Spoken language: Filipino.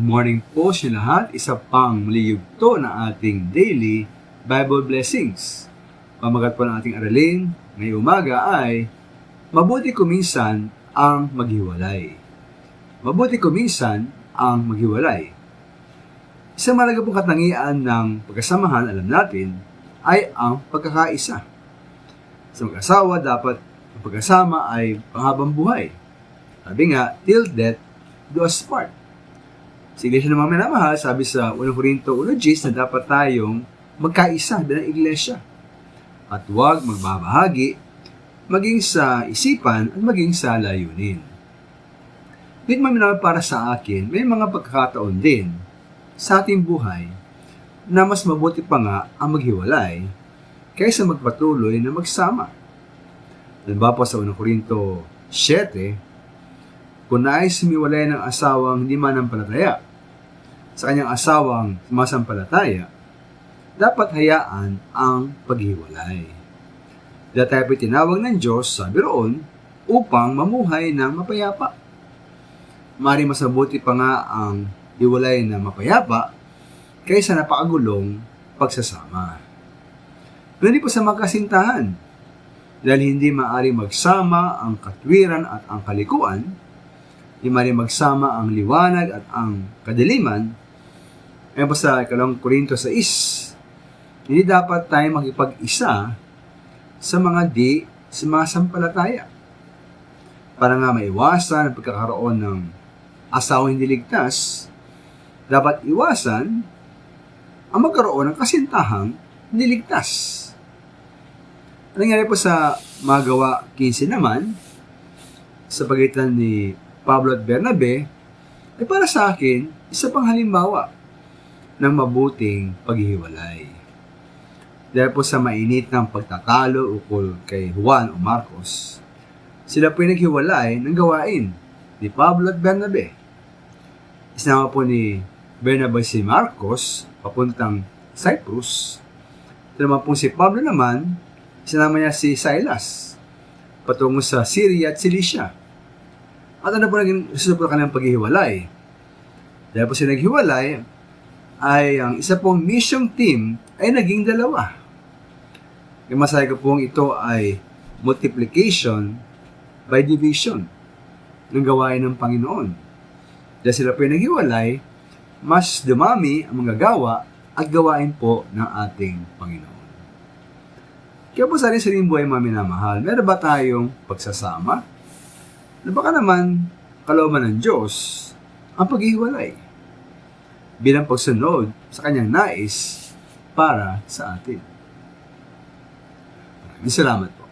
morning po sa lahat. Isa pang liyugto na ating daily Bible blessings. Pamagat po ng ating aralin ngayong umaga ay mabuti kuminsan ang maghiwalay. Mabuti kuminsan ang maghiwalay. Isang mahalaga pong katangian ng pagkasamahan, alam natin, ay ang pagkakaisa. Sa mag-asawa, dapat ang pagkasama ay panghabang buhay. Sabi nga, till death do us part. Sa iglesia ng mga minamahal, sabi sa 1 Corinto 1:10 na dapat tayong magkaisa bilang iglesia. At huwag magbabahagi, maging sa isipan at maging sa layunin. Ngunit mga para sa akin, may mga pagkakataon din sa ating buhay na mas mabuti pa nga ang maghiwalay kaysa magpatuloy na magsama. Halimbawa po sa 1 Corinto 7, kung nais sumiwalay ng asawang hindi manampalataya sa kanyang asawang sumasampalataya, dapat hayaan ang paghiwalay. Dahil tayo po'y tinawag ng Diyos, sabi roon, upang mamuhay ng mapayapa. Maaaring mas mabuti pa nga ang hiwalay na mapayapa kaysa napakagulong pagsasama. Hindi po sa magkasintahan, dahil hindi maaaring magsama ang katwiran at ang kalikuan, hindi maaaring magsama ang liwanag at ang kadiliman. Ngayon po sa 2 Corinto 6, hindi dapat tayo makipag-isa sa mga di sumasampalataya. Para nga maiwasan ang pagkakaroon ng asawang hindi ligtas, dapat iwasan ang magkaroon ng kasintahang hindi ligtas. Ang nangyari po sa Magawa 15 naman, sa pagitan ni Pablo at Bernabe, ay para sa akin, isa pang halimbawa ng mabuting paghihiwalay. Dahil po sa mainit ng pagtatalo ukol kay Juan o Marcos, sila po yung naghiwalay ng gawain ni Pablo at Bernabe. Isinama po ni Bernabe si Marcos papuntang Cyprus. Ito naman po si Pablo naman, sinama niya si Silas patungo sa Syria at Cilicia. At ano po naging resulta po kanilang paghihiwalay? Dahil po sila naghiwalay, ay ang isa pong mission team ay naging dalawa. Yung masahe ko pong ito ay multiplication by division ng gawain ng Panginoon. Dahil sila po yung naghiwalay, mas dumami ang mga gawa at gawain po ng ating Panginoon. Kaya po sa rin buhay mga minamahal, meron ba tayong pagsasama? Na baka naman kalooban ng Diyos ang paghihiwalay bilang pagsunod sa kanyang nais para sa atin. Maraming salamat po.